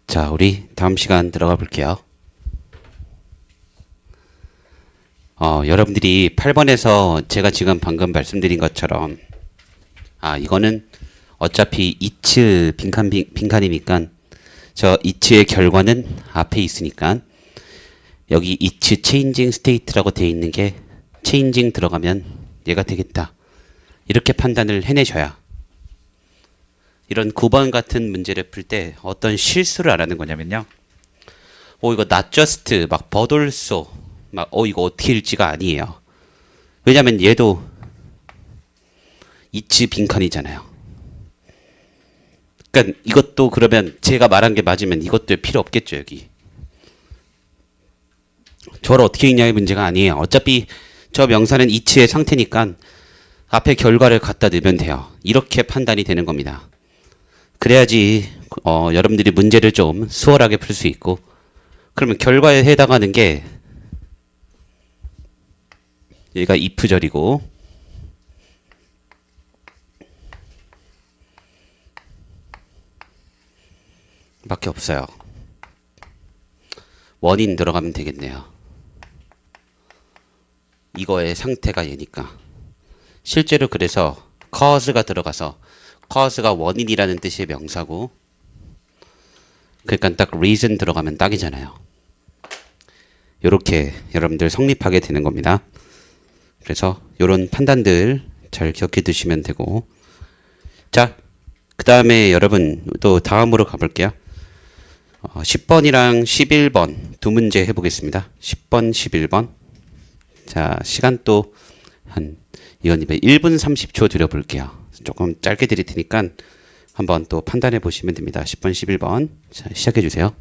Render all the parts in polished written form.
자, 우리 다음 시간 들어가 볼게요. 여러분들이 8번에서 제가 지금 방금 말씀드린 것처럼, 이거는 어차피 이츠 빈칸이니까 저 이츠의 결과는 앞에 있으니까 여기 이츠 체인징 스테이트라고 되어 있는 게 체인징 들어가면 얘가 되겠다. 이렇게 판단을 해내셔야 이런 9번 같은 문제를 풀 때 어떤 실수를 안 하는 거냐면요. 이거 not just 막 but also 막 이거 어떻게 읽지가 아니에요. 왜냐면 얘도 이츠 빈칸이잖아요. 그러니까 이것도 그러면 제가 말한 게 맞으면 이것도 필요 없겠죠, 여기. 저를 어떻게 읽냐의 문제가 아니에요. 어차피 저 명사는 이츠의 상태니까 앞에 결과를 갖다 넣으면 돼요. 이렇게 판단이 되는 겁니다. 그래야지 여러분들이 문제를 좀 수월하게 풀 수 있고, 그러면 결과에 해당하는 게 얘가 if절이고 밖에 없어요. 원인 들어가면 되겠네요. 이거의 상태가 얘니까. 실제로 그래서 cause가 들어가서 cause가 원인이라는 뜻의 명사고, 그러니까 딱 reason 들어가면 딱이잖아요. 요렇게 여러분들 성립하게 되는 겁니다. 그래서 요런 판단들 잘 기억해 두시면 되고, 자, 그 다음에 여러분 또 다음으로 가볼게요. 10번이랑 11번 두 문제 해보겠습니다. 10번, 11번. 자, 시간 또 이건 1분 30초 드려볼게요. 조금 짧게 드릴 테니까 한번 또 판단해 보시면 됩니다. 10번, 11번. 자, 시작해 주세요.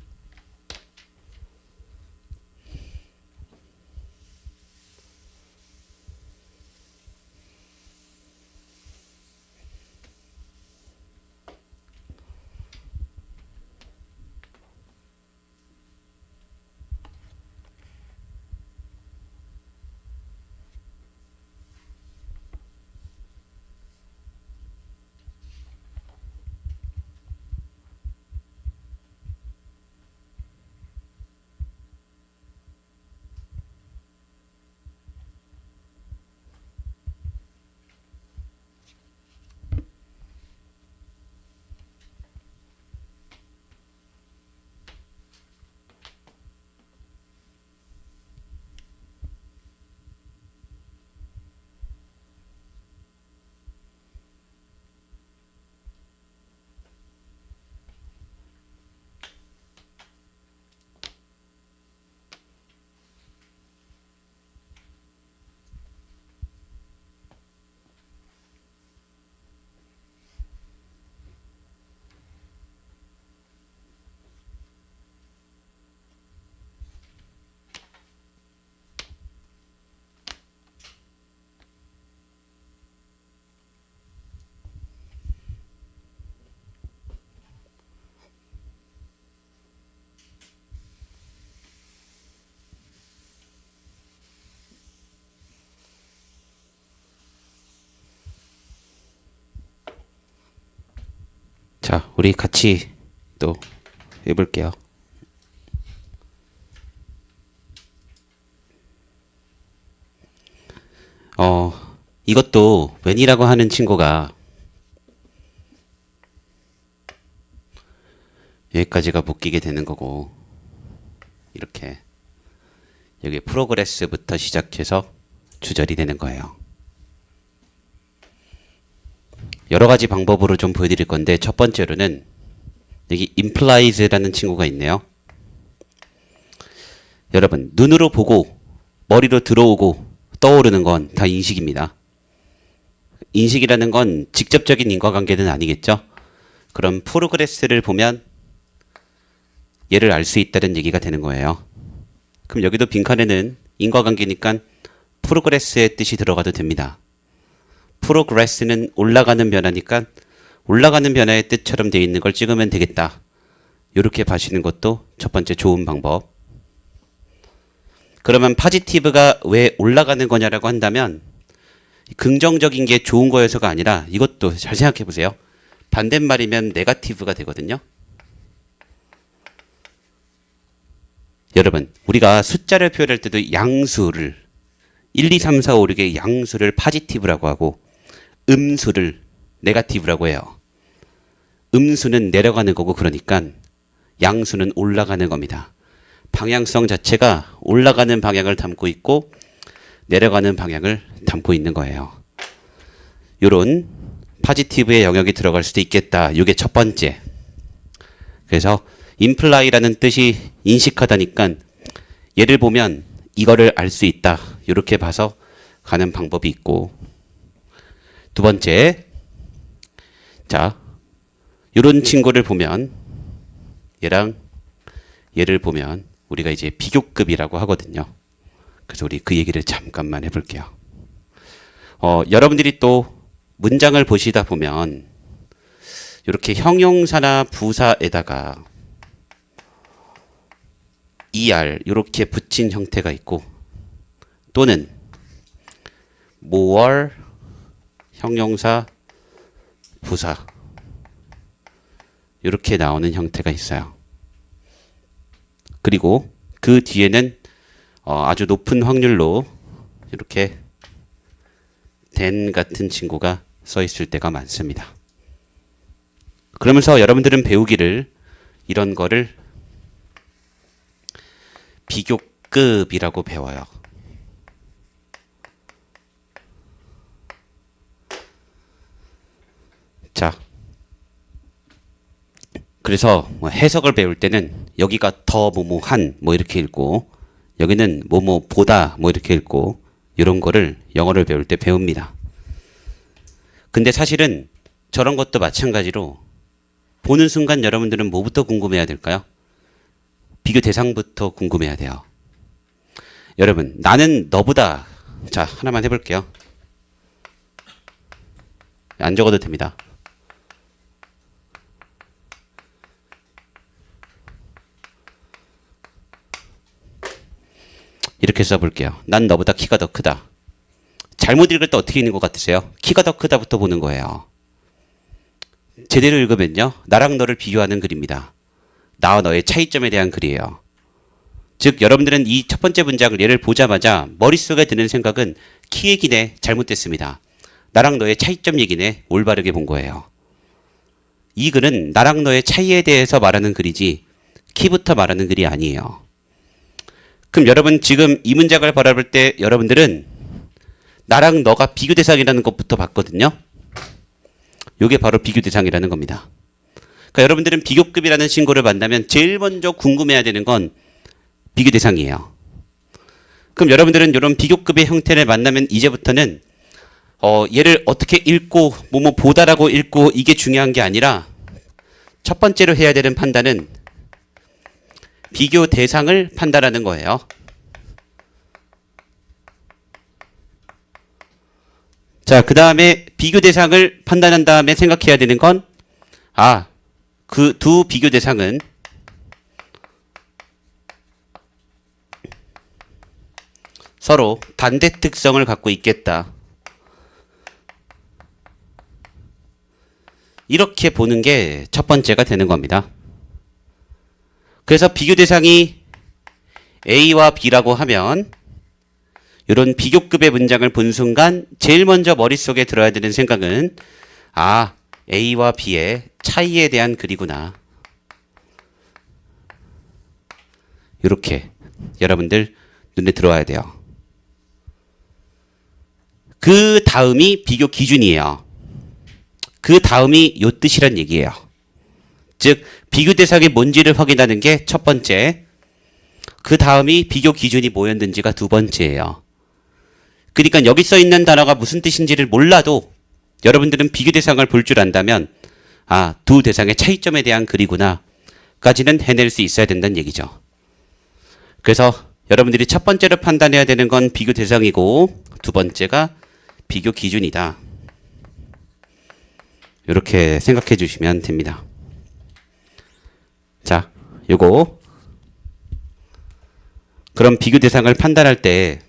자, 우리 같이 또 해볼게요. 이것도 when이라고 하는 친구가 여기까지가 묶이게 되는 거고, 이렇게 여기 프로그레스부터 시작해서 주절이 되는 거예요. 여러 가지 방법으로 좀 보여드릴 건데, 첫 번째로는 여기 implies라는 친구가 있네요. 여러분, 눈으로 보고 머리로 들어오고 떠오르는 건 다 인식입니다. 인식이라는 건 직접적인 인과관계는 아니겠죠? 그럼 프로그레스를 보면 얘를 알 수 있다는 얘기가 되는 거예요. 그럼 여기도 빈칸에는 인과관계니까 프로그레스의 뜻이 들어가도 됩니다. 프로그레스는 올라가는 변화니까 올라가는 변화의 뜻처럼 되어 있는 걸 찍으면 되겠다. 이렇게 봐시는 것도 첫 번째 좋은 방법. 그러면 파지티브가 왜 올라가는 거냐라고 한다면 긍정적인 게 좋은 거여서가 아니라 이것도 잘 생각해 보세요. 반대말이면 네거티브가 되거든요. 여러분, 우리가 숫자를 표현할 때도 양수를 1, 2, 3, 4, 5, 6의 양수를 파지티브라고 하고 음수를 네거티브라고 해요. 음수는 내려가는 거고 그러니까 양수는 올라가는 겁니다. 방향성 자체가 올라가는 방향을 담고 있고 내려가는 방향을 담고 있는 거예요. 요런 파지티브의 영역이 들어갈 수도 있겠다. 이게 첫 번째. 그래서 imply라는 뜻이 인식하다니까 예를 보면 이거를 알 수 있다. 이렇게 봐서 가는 방법이 있고 두 번째 자 이런 친구를 보면 얘랑 얘를 보면 우리가 이제 비교급이라고 하거든요. 그래서 우리 그 얘기를 잠깐만 해볼게요. 여러분들이 또 문장을 보시다 보면 이렇게 형용사나 부사에다가 er 이렇게 붙인 형태가 있고 또는 more 형용사 부사 이렇게 나오는 형태가 있어요. 그리고 그 뒤에는 아주 높은 확률로 이렇게 than 같은 친구가 써 있을 때가 많습니다. 그러면서 여러분들은 배우기를 이런 거를 비교급이라고 배워요. 자, 그래서 뭐 해석을 배울 때는 여기가 더 뭐뭐한 뭐 이렇게 읽고 여기는 뭐뭐보다 뭐 이렇게 읽고 이런 거를 영어를 배울 때 배웁니다. 근데 사실은 저런 것도 마찬가지로 보는 순간 여러분들은 뭐부터 궁금해야 될까요? 비교 대상부터 궁금해야 돼요. 여러분, 나는 너보다 자, 하나만 해볼게요. 안 적어도 됩니다. 이렇게 써볼게요. 난 너보다 키가 더 크다. 잘못 읽을 때 어떻게 읽는 것 같으세요? 키가 더 크다부터 보는 거예요. 제대로 읽으면요. 나랑 너를 비교하는 글입니다. 나와 너의 차이점에 대한 글이에요. 즉 여러분들은 이 첫 번째 문장을 얘를 보자마자 머릿속에 드는 생각은 키 얘기네. 잘못됐습니다. 나랑 너의 차이점 얘기네. 올바르게 본 거예요. 이 글은 나랑 너의 차이에 대해서 말하는 글이지 키부터 말하는 글이 아니에요. 그럼 여러분 지금 이 문장을 바라볼 때 여러분들은 나랑 너가 비교 대상이라는 것부터 봤거든요. 이게 바로 비교 대상이라는 겁니다. 그러니까 여러분들은 비교급이라는 친구를 만나면 제일 먼저 궁금해야 되는 건 비교 대상이에요. 그럼 여러분들은 이런 비교급의 형태를 만나면 이제부터는 얘를 어떻게 읽고 뭐뭐 보다라고 읽고 이게 중요한 게 아니라 첫 번째로 해야 되는 판단은 비교 대상을 판단하는 거예요. 자, 그 다음에 비교 대상을 판단한 다음에 생각해야 되는 건 그 두 비교 대상은 서로 반대 특성을 갖고 있겠다. 이렇게 보는 게 첫 번째가 되는 겁니다. 그래서 비교 대상이 A와 B라고 하면 이런 비교급의 문장을 본 순간 제일 먼저 머릿속에 들어야 되는 생각은 A와 B의 차이에 대한 글이구나. 이렇게 여러분들 눈에 들어와야 돼요. 그 다음이 비교 기준이에요. 그 다음이 요 뜻이란 얘기예요. 즉 비교 대상이 뭔지를 확인하는 게 첫 번째, 그 다음이 비교 기준이 뭐였는지가 두 번째예요. 그러니까 여기 써 있는 단어가 무슨 뜻인지를 몰라도 여러분들은 비교 대상을 볼 줄 안다면 두 대상의 차이점에 대한 글이구나 까지는 해낼 수 있어야 된다는 얘기죠. 그래서 여러분들이 첫 번째로 판단해야 되는 건 비교 대상이고 두 번째가 비교 기준이다. 이렇게 생각해 주시면 됩니다. 자, 요거 그럼 비교 대상을 판단할 때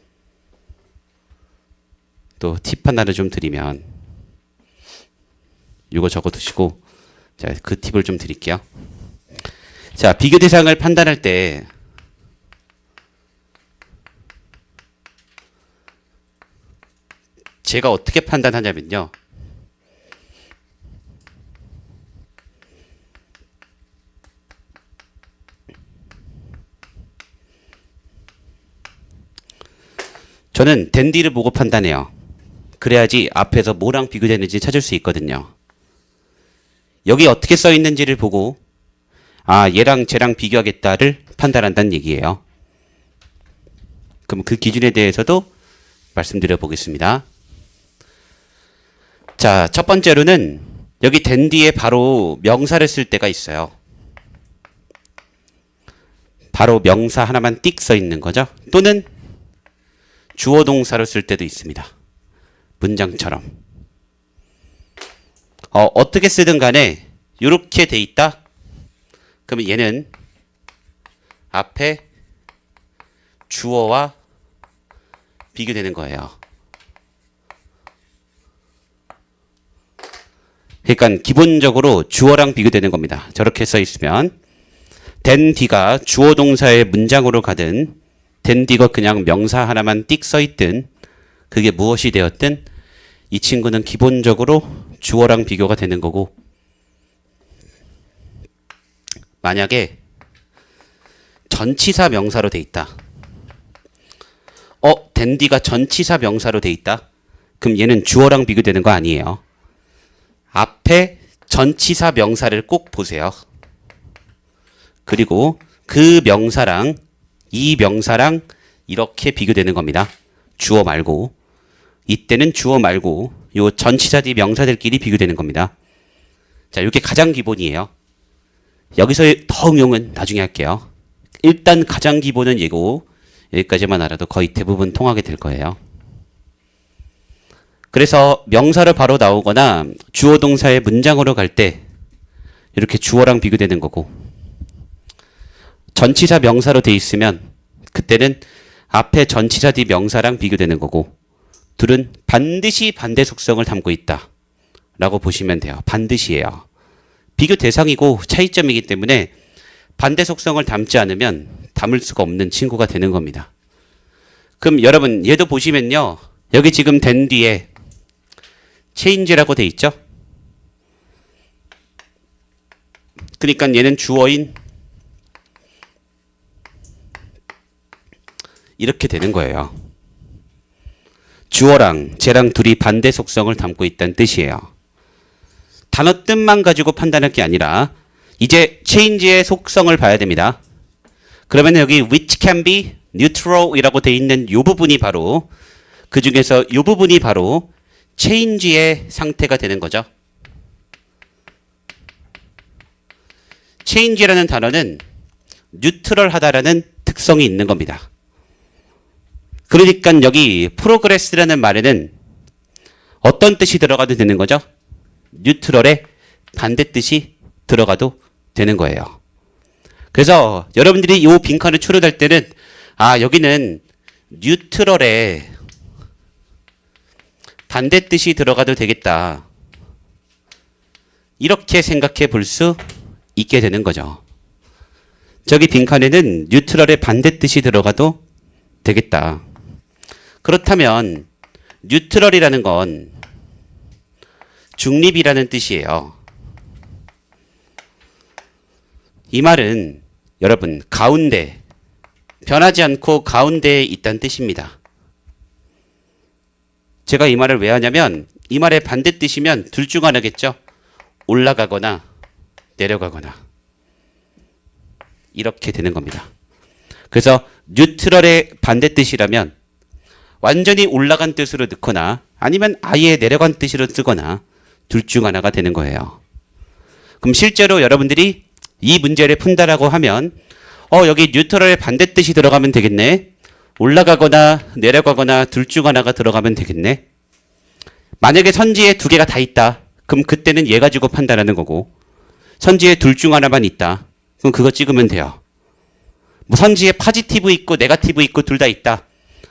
또 팁 하나를 좀 드리면 이거 적어 두시고 자, 그 팁을 좀 드릴게요. 자, 비교 대상을 판단할 때 제가 어떻게 판단하냐면요. 저는 댄디를 보고 판단해요. 그래야지 앞에서 뭐랑 비교되는지 찾을 수 있거든요. 여기 어떻게 써 있는지를 보고 아, 얘랑 쟤랑 비교하겠다를 판단한다는 얘기예요. 그럼 그 기준에 대해서도 말씀드려 보겠습니다. 자, 첫 번째로는 여기 된 뒤에 바로 명사를 쓸 때가 있어요. 바로 명사 하나만 띡 써 있는 거죠. 또는 주어 동사로 쓸 때도 있습니다. 문장처럼. 어떻게 쓰든 간에 이렇게 돼 있다. 그러면 얘는 앞에 주어와 비교되는 거예요. 그러니까 기본적으로 주어랑 비교되는 겁니다. 저렇게 써 있으면 된 뒤가 주어 동사의 문장으로 가든 된 뒤가 그냥 명사 하나만 띡 써 있든 그게 무엇이 되었든 이 친구는 기본적으로 주어랑 비교가 되는 거고, 만약에 전치사 명사로 돼 있다. 된 뒤가 전치사 명사로 돼 있다. 그럼 얘는 주어랑 비교되는 거 아니에요. 앞에 전치사 명사를 꼭 보세요. 그리고 그 명사랑 이 명사랑 이렇게 비교되는 겁니다. 주어 말고. 이때는 주어 말고 요 전치사 뒤 명사들끼리 비교되는 겁니다. 자, 이게 가장 기본이에요. 여기서 더 응용은 나중에 할게요. 일단 가장 기본은 얘고 여기까지만 알아도 거의 대부분 통하게 될 거예요. 그래서 명사로 바로 나오거나 주어 동사의 문장으로 갈 때 이렇게 주어랑 비교되는 거고, 전치사 명사로 돼 있으면 그때는 앞에 전치사 뒤 명사랑 비교되는 거고, 둘은 반드시 반대 속성을 담고 있다 라고 보시면 돼요. 반드시예요. 비교 대상이고 차이점이기 때문에 반대 속성을 담지 않으면 담을 수가 없는 친구가 되는 겁니다. 그럼 여러분 얘도 보시면요, 여기 지금 된 뒤에 change라고 돼 있죠. 그러니까 얘는 주어인 이렇게 되는 거예요. 주어랑 쟤랑 둘이 반대 속성을 담고 있다는 뜻이에요. 단어 뜻만 가지고 판단할 게 아니라 이제 change의 속성을 봐야 됩니다. 그러면 여기 which can be neutral 이라고 돼 있는 이 부분이 바로, 그 중에서 이 부분이 바로 change의 상태가 되는 거죠. change라는 단어는 뉴트럴하다라는 특성이 있는 겁니다. 그러니까 여기 progress라는 말에는 어떤 뜻이 들어가도 되는 거죠? 뉴트럴의 반대뜻이 들어가도 되는 거예요. 그래서 여러분들이 이 빈칸을 추론할 때는 아, 여기는 뉴트럴의 반대뜻이 들어가도 되겠다, 이렇게 생각해 볼 수 있게 되는 거죠. 저기 빈칸에는 뉴트럴의 반대뜻이 들어가도 되겠다. 그렇다면 뉴트럴이라는 건 중립이라는 뜻이에요. 이 말은 여러분 가운데, 변하지 않고 가운데에 있다는 뜻입니다. 제가 이 말을 왜 하냐면 이 말의 반대뜻이면 둘 중 하나겠죠. 올라가거나 내려가거나 이렇게 되는 겁니다. 그래서 뉴트럴의 반대뜻이라면 완전히 올라간 뜻으로 넣거나 아니면 아예 내려간 뜻으로 쓰거나 둘 중 하나가 되는 거예요. 그럼 실제로 여러분들이 이 문제를 푼다라고 하면 여기 뉴트럴의 반대뜻이 들어가면 되겠네. 올라가거나 내려가거나 둘 중 하나가 들어가면 되겠네. 만약에 선지에 두 개가 다 있다. 그럼 그때는 얘 가지고 판단하는 거고, 선지에 둘 중 하나만 있다. 그럼 그거 찍으면 돼요. 뭐 선지에 파지티브 있고 네거티브 있고 둘 다 있다.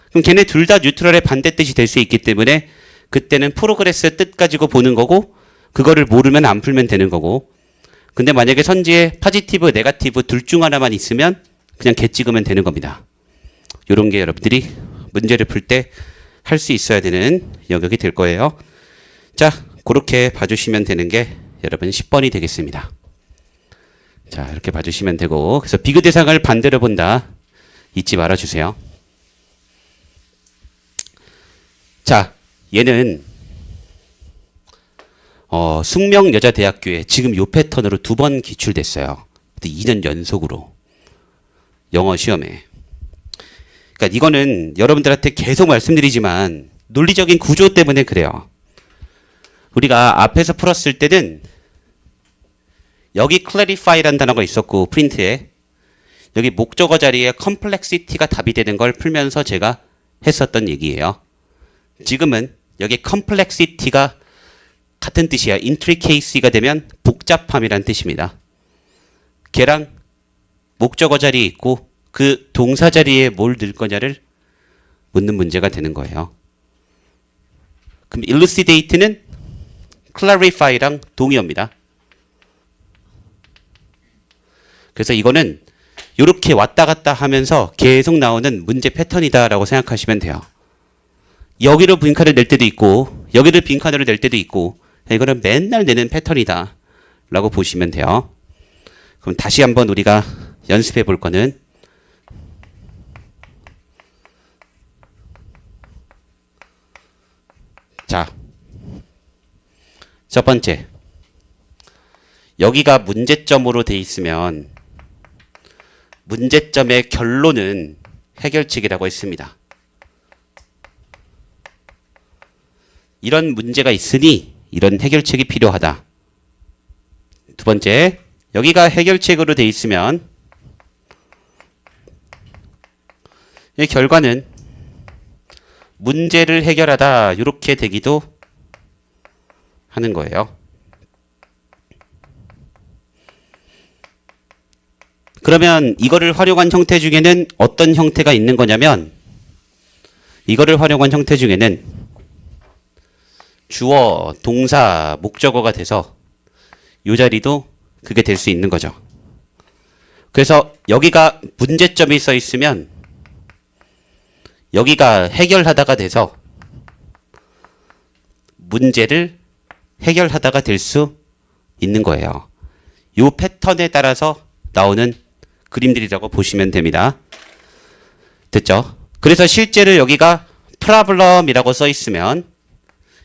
그럼 걔네 둘 다 뉴트럴의 반대뜻이 될 수 있기 때문에 그때는 프로그레스 뜻 가지고 보는 거고 그거를 모르면 안 풀면 되는 거고 근데 만약에 선지에 포지티브, 네거티브 둘 중 하나만 있으면 그냥 개 찍으면 되는 겁니다. 이런 게 여러분들이 문제를 풀 때 할 수 있어야 되는 영역이 될 거예요. 자, 그렇게 봐주시면 되는 게 여러분 10번이 되겠습니다. 자, 이렇게 봐주시면 되고 그래서 비교 대상을 반대로 본다. 잊지 말아주세요. 자, 얘는 숙명여자대학교에 지금 요 패턴으로 2번 기출됐어요. 2년 연속으로 영어 시험에. 그러니까 이거는 여러분들한테 계속 말씀드리지만 논리적인 구조 때문에 그래요. 우리가 앞에서 풀었을 때는 여기 clarify라는 단어가 있었고 프린트에 여기 목적어 자리에 complexity가 답이 되는 걸 풀면서 제가 했었던 얘기예요. 지금은 여기 complexity가 같은 뜻이야. intricacy가 되면 복잡함이란 뜻입니다. 걔랑 목적어 자리에 있고 그 동사 자리에 뭘 넣을 거냐를 묻는 문제가 되는 거예요. 그럼 elucidate는 clarify랑 동의어입니다. 그래서 이거는 이렇게 왔다 갔다 하면서 계속 나오는 문제 패턴이다라고 생각하시면 돼요. 여기로 빈칸을 낼 때도 있고 여기를 빈칸으로 낼 때도 있고 이거는 맨날 내는 패턴이다 라고 보시면 돼요. 그럼 다시 한번 우리가 연습해 볼 거는 자, 첫 번째 여기가 문제점으로 돼 있으면 문제점의 결론은 해결책이라고 했습니다. 이런 문제가 있으니 이런 해결책이 필요하다. 두 번째, 여기가 해결책으로 돼 있으면 이 결과는 문제를 해결하다 이렇게 되기도 하는 거예요. 그러면 이거를 활용한 형태 중에는 어떤 형태가 있는 거냐면 이거를 활용한 형태 중에는 주어, 동사, 목적어가 돼서 이 자리도 그게 될 수 있는 거죠. 그래서 여기가 문제점이 써 있으면 여기가 해결하다가 돼서 문제를 해결하다가 될 수 있는 거예요. 이 패턴에 따라서 나오는 그림들이라고 보시면 됩니다. 됐죠? 그래서 실제로 여기가 problem이라고 써 있으면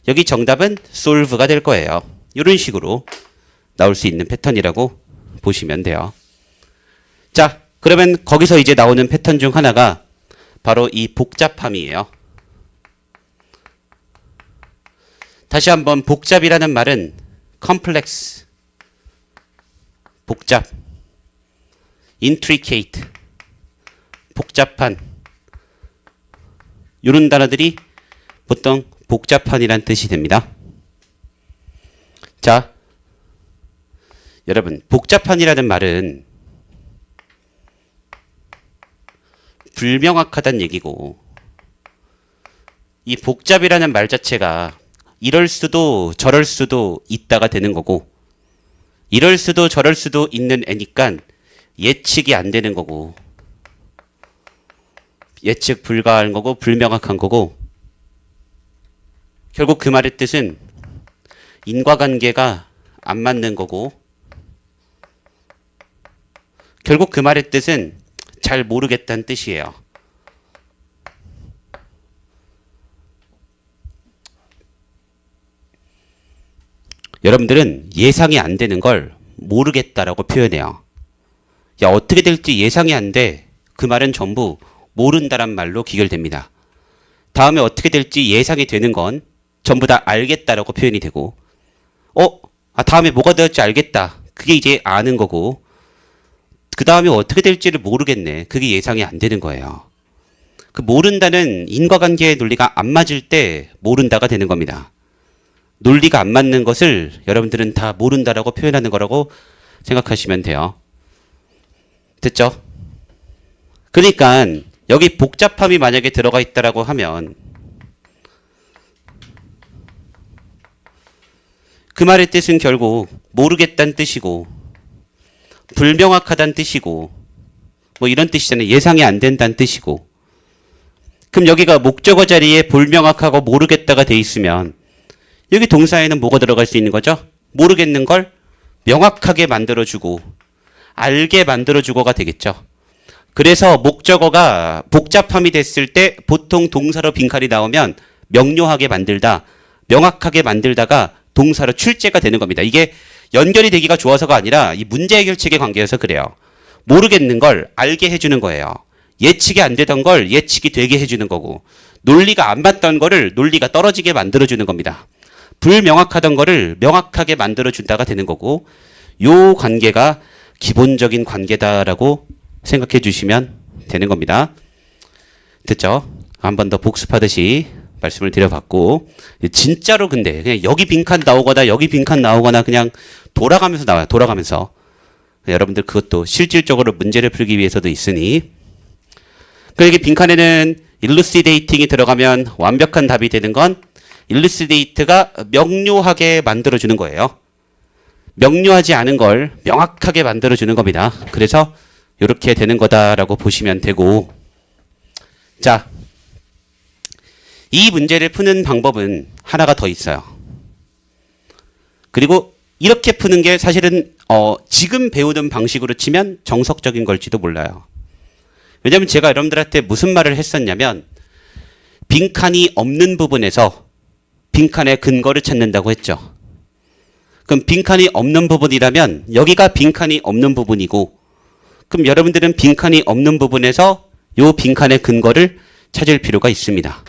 여기 정답은 solve가 될 거예요. 이런 식으로 나올 수 있는 패턴이라고 보시면 돼요. 자, 그러면 거기서 이제 나오는 패턴 중 하나가 바로 이 복잡함이에요. 다시 한번 복잡이라는 말은 complex, 복잡, intricate, 복잡한 이런 단어들이 보통 복잡한이란 뜻이 됩니다. 자, 여러분 복잡한이라는 말은 불명확하다는 얘기고 이 복잡이라는 말 자체가 이럴 수도 저럴 수도 있다가 되는 거고 이럴 수도 저럴 수도 있는 애니까 예측이 안 되는 거고 예측 불가한 거고 불명확한 거고 결국 그 말의 뜻은 인과관계가 안 맞는 거고 결국 그 말의 뜻은 잘 모르겠다는 뜻이에요. 여러분들은 예상이 안 되는 걸 모르겠다라고 표현해요. 야, 어떻게 될지 예상이 안 돼. 그 말은 전부 모른다란 말로 귀결됩니다. 다음에 어떻게 될지 예상이 되는 건 전부 다 알겠다라고 표현이 되고 다음에 뭐가 될지 알겠다. 그게 이제 아는 거고 그 다음에 어떻게 될지를 모르겠네. 그게 예상이 안 되는 거예요. 그 모른다는 인과관계의 논리가 안 맞을 때 모른다가 되는 겁니다. 논리가 안 맞는 것을 여러분들은 다 모른다라고 표현하는 거라고 생각하시면 돼요. 됐죠? 그러니까 여기 복잡함이 만약에 들어가 있다라고 하면 그 말의 뜻은 결국 모르겠다는 뜻이고 불명확하다는 뜻이고 뭐 이런 뜻이잖아요. 예상이 안 된다는 뜻이고. 그럼 여기가 목적어 자리에 불명확하고 모르겠다가 돼 있으면 여기 동사에는 뭐가 들어갈 수 있는 거죠? 모르겠는 걸 명확하게 만들어주고 알게 만들어주고가 되겠죠. 그래서 목적어가 복잡함이 됐을 때 보통 동사로 빈칸이 나오면 명료하게 만들다, 명확하게 만들다가 동사로 출제가 되는 겁니다. 이게 연결이 되기가 좋아서가 아니라 이 문제 해결책의 관계여서 그래요. 모르겠는 걸 알게 해주는 거예요. 예측이 안 되던 걸 예측이 되게 해주는 거고, 논리가 안 맞던 거를 논리가 떨어지게 만들어주는 겁니다. 불명확하던 거를 명확하게 만들어준다가 되는 거고, 요 관계가 기본적인 관계다라고 생각해 주시면 되는 겁니다. 됐죠? 한 번 더 복습하듯이 말씀을 드려봤고, 진짜로 근데 그냥 여기 빈칸 나오거나 여기 빈칸 나오거나 그냥 돌아가면서 나와요. 돌아가면서. 여러분들 그것도 실질적으로 문제를 풀기 위해서도 있으니. 그러니까 여기 빈칸에는 일루시데이팅이 들어가면 완벽한 답이 되는 건 일루시데이트가 명료하게 만들어주는 거예요. 명료하지 않은 걸 명확하게 만들어주는 겁니다. 그래서 이렇게 되는 거다라고 보시면 되고, 자, 이 문제를 푸는 방법은 하나가 더 있어요. 그리고 이렇게 푸는 게 사실은 지금 배우는 방식으로 치면 정석적인 걸지도 몰라요. 왜냐하면 제가 여러분들한테 무슨 말을 했었냐면 빈칸이 없는 부분에서 빈칸의 근거를 찾는다고 했죠. 그럼 빈칸이 없는 부분이라면 여기가 빈칸이 없는 부분이고, 그럼 여러분들은 빈칸이 없는 부분에서 이 빈칸의 근거를 찾을 필요가 있습니다.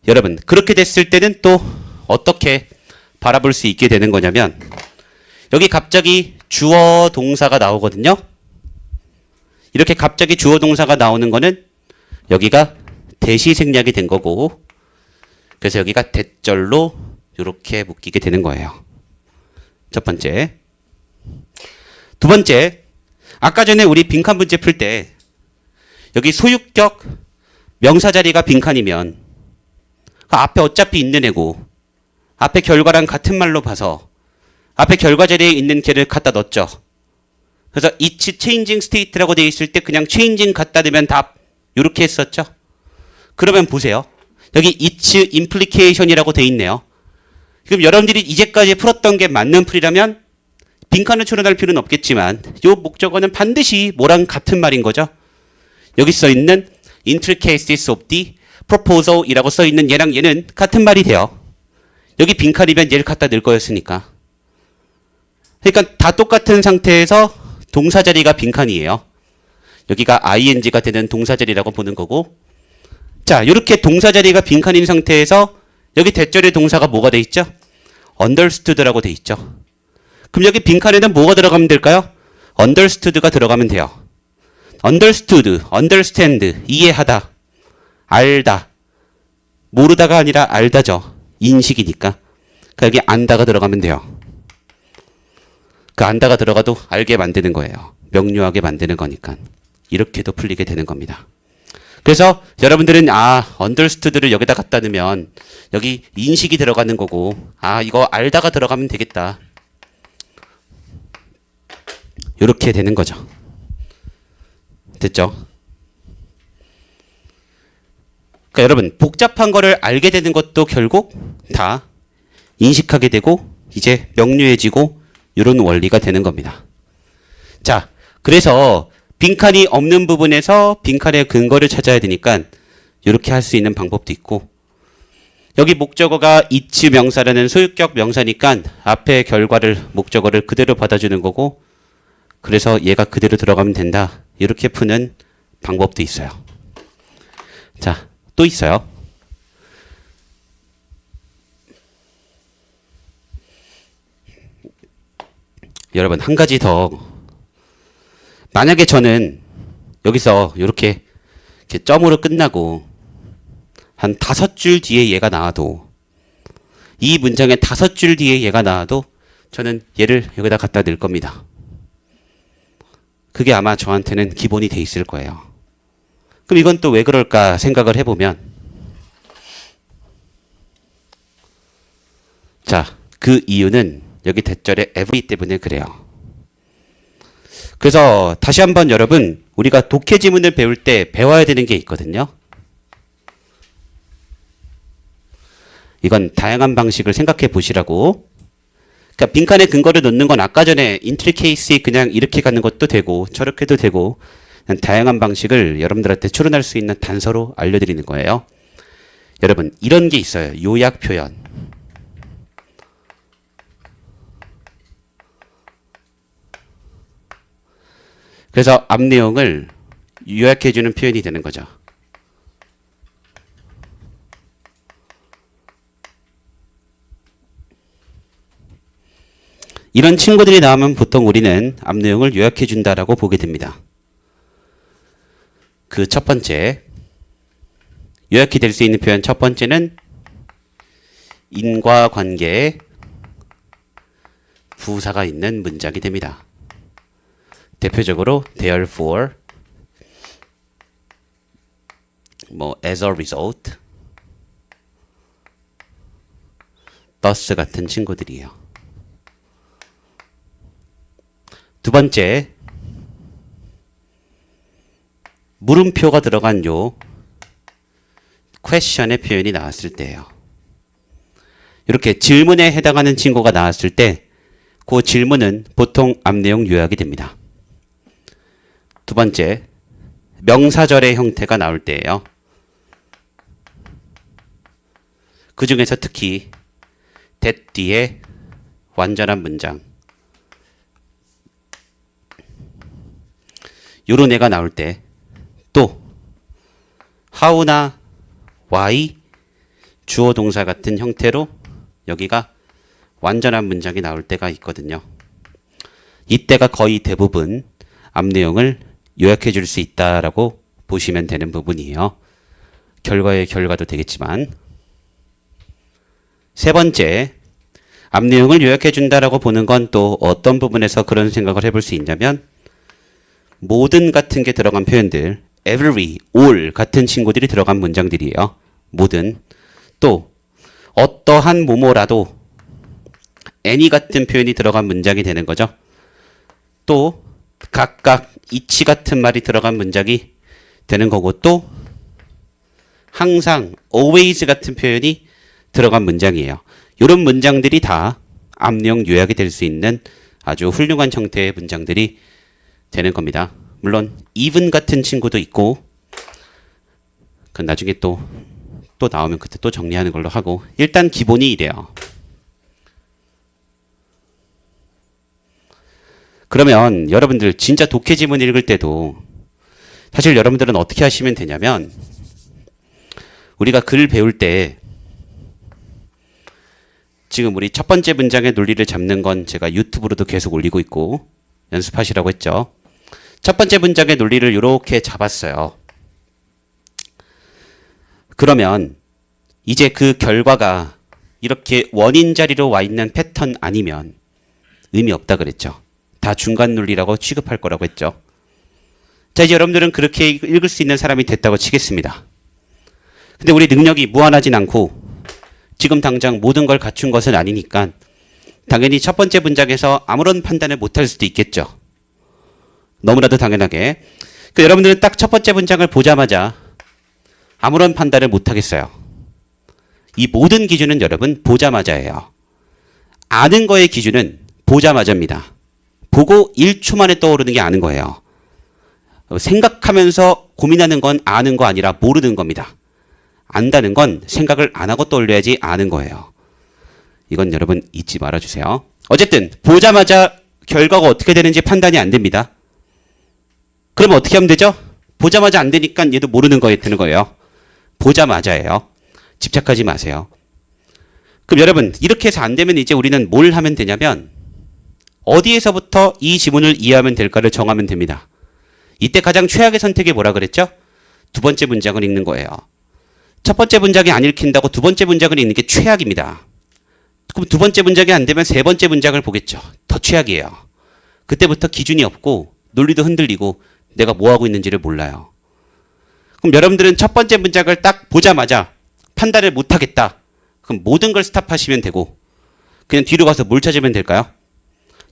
여러분, 그렇게 됐을 때는 또 어떻게 바라볼 수 있게 되는 거냐면, 여기 갑자기 주어 동사가 나오거든요. 이렇게 갑자기 주어 동사가 나오는 거는 여기가 대시 생략이 된 거고, 그래서 여기가 대절로 이렇게 묶이게 되는 거예요. 첫 번째. 두 번째, 아까 전에 우리 빈칸 문제 풀 때 여기 소유격 명사 자리가 빈칸이면 앞에 어차피 있는 애고 앞에 결과랑 같은 말로 봐서 앞에 결과 자리에 있는 걔를 갖다 넣었죠. 그래서 it's changing state라고 되어 있을 때 그냥 changing 갖다 대면 답 이렇게 했었죠. 그러면 보세요. 여기 it's implication이라고 되어 있네요. 그럼 여러분들이 이제까지 풀었던 게 맞는 풀이라면 빈칸을 추론할 필요는 없겠지만 이 목적어는 반드시 뭐랑 같은 말인 거죠. 여기 써 있는 intricacies of the proposal이라고 써 있는 얘랑 얘는 같은 말이 돼요. 여기 빈칸이면 얘를 갖다 넣을 거였으니까. 그러니까 다 똑같은 상태에서 동사 자리가 빈칸이에요. 여기가 ing가 되는 동사 자리라고 보는 거고, 자, 이렇게 동사 자리가 빈칸인 상태에서 여기 대절의 동사가 뭐가 돼 있죠? understood라고 돼 있죠. 그럼 여기 빈칸에는 뭐가 들어가면 될까요? understood가 들어가면 돼요. understood, understand, 이해하다, 알다. 모르다가 아니라 알다죠. 인식이니까. 그러니까 여기 안다가 들어가면 돼요. 그 안다가 들어가도 알게 만드는 거예요. 명료하게 만드는 거니까. 이렇게도 풀리게 되는 겁니다. 그래서 여러분들은 understood를 여기다 갖다 넣으면 여기 인식이 들어가는 거고, 이거 알다가 들어가면 되겠다. 이렇게 되는 거죠. 됐죠? 그러니까 여러분, 복잡한 거를 알게 되는 것도 결국 다 인식하게 되고 이제 명료해지고 이런 원리가 되는 겁니다. 자, 그래서 빈칸이 없는 부분에서 빈칸의 근거를 찾아야 되니까 이렇게 할 수 있는 방법도 있고, 여기 목적어가 it's 명사라는 소유격 명사니까 앞에 결과를 목적어를 그대로 받아주는 거고, 그래서 얘가 그대로 들어가면 된다. 이렇게 푸는 방법도 있어요. 자, 또 있어요. 여러분, 한 가지 더. 만약에 저는 여기서 이렇게 점으로 끝나고 한 5줄 뒤에 얘가 나와도, 이 문장에 5줄 뒤에 얘가 나와도 저는 얘를 여기다 갖다 넣을 겁니다. 그게 아마 저한테는 기본이 돼 있을 거예요. 그럼 이건 또 왜 그럴까 생각을 해보면, 자, 그 이유는 여기 대절의 every 때문에 그래요. 그래서 다시 한번 여러분, 우리가 독해 지문을 배울 때 배워야 되는 게 있거든요. 이건 다양한 방식을 생각해 보시라고. 그러니까 빈칸에 근거를 넣는 건 아까 전에 인트리케이스에 그냥 이렇게 가는 것도 되고 저렇게도 되고 다양한 방식을 여러분들한테 추론할 수 있는 단서로 알려드리는 거예요. 여러분, 이런 게 있어요. 요약 표현. 그래서 앞 내용을 요약해주는 표현이 되는 거죠. 이런 친구들이 나오면 보통 우리는 앞 내용을 요약해 준다라고 보게 됩니다. 그 첫 번째, 요약이 될 수 있는 표현 첫 번째는 인과관계에 부사가 있는 문장이 됩니다. 대표적으로 therefore, as a result, thus 같은 친구들이에요. 두 번째, 물음표가 들어간 요 question의 표현이 나왔을 때예요. 이렇게 질문에 해당하는 친구가 나왔을 때 그 질문은 보통 앞 내용 요약이 됩니다. 두 번째, 명사절의 형태가 나올 때예요. 그 중에서 특히 that 뒤에 완전한 문장, 요런 애가 나올 때, 또 how나 why, 주어 동사 같은 형태로 여기가 완전한 문장이 나올 때가 있거든요. 이때가 거의 대부분 앞 내용을 요약해 줄 수 있다라고 보시면 되는 부분이에요. 결과의 결과도 되겠지만. 세 번째, 앞 내용을 요약해 준다라고 보는 건 또 어떤 부분에서 그런 생각을 해볼 수 있냐면, 모든 같은 게 들어간 표현들, every, all 같은 친구들이 들어간 문장들이에요. 모든. 또 어떠한 뭐뭐라도 any 같은 표현이 들어간 문장이 되는 거죠. 또 각각 each 같은 말이 들어간 문장이 되는 거고, 또 항상 always 같은 표현이 들어간 문장이에요. 이런 문장들이 다 앞 내용 요약이 될 수 있는 아주 훌륭한 형태의 문장들이 되는 겁니다. 물론 even 같은 친구도 있고, 그건 나중에 또 나오면 그때 또 정리하는 걸로 하고, 일단 기본이 이래요. 그러면 여러분들 진짜 독해 지문 읽을 때도 사실 여러분들은 어떻게 하시면 되냐면, 우리가 글 배울 때 지금 우리 첫 번째 문장의 논리를 잡는 건 제가 유튜브로도 계속 올리고 있고 연습하시라고 했죠. 첫 번째 문장의 논리를 이렇게 잡았어요. 그러면 이제 그 결과가 이렇게 원인 자리로 와 있는 패턴 아니면 의미 없다 그랬죠. 다 중간 논리라고 취급할 거라고 했죠. 자, 이제 여러분들은 그렇게 읽을 수 있는 사람이 됐다고 치겠습니다. 근데 우리 능력이 무한하진 않고 지금 당장 모든 걸 갖춘 것은 아니니까 당연히 첫 번째 문장에서 아무런 판단을 못할 수도 있겠죠. 너무나도 당연하게. 여러분들은 딱 첫 번째 문장을 보자마자 아무런 판단을 못하겠어요. 이 모든 기준은 여러분 보자마자예요. 아는 거의 기준은 보자마자입니다. 보고 1초 만에 떠오르는 게 아는 거예요. 생각하면서 고민하는 건 아는 거 아니라 모르는 겁니다. 안다는 건 생각을 안 하고 떠올려야지 아는 거예요. 이건 여러분 잊지 말아주세요. 어쨌든 보자마자 결과가 어떻게 되는지 판단이 안 됩니다. 그러면 어떻게 하면 되죠? 보자마자 안 되니까 얘도 모르는 거에 되는 거예요. 보자마자예요. 집착하지 마세요. 그럼 여러분 이렇게 해서 안 되면 이제 우리는 뭘 하면 되냐면 어디에서부터 이 지문을 이해하면 될까를 정하면 됩니다. 이때 가장 최악의 선택이 뭐라 그랬죠? 두 번째 문장을 읽는 거예요. 첫 번째 문장이 안 읽힌다고 두 번째 문장을 읽는 게 최악입니다. 그럼 두 번째 문장이 안 되면 세 번째 문장을 보겠죠. 더 최악이에요. 그때부터 기준이 없고 논리도 흔들리고 내가 뭐 하고 있는지를 몰라요. 그럼 여러분들은 첫 번째 문장을 딱 보자마자 판단을 못 하겠다. 그럼 모든 걸 스탑하시면 되고, 그냥 뒤로 가서 뭘 찾으면 될까요?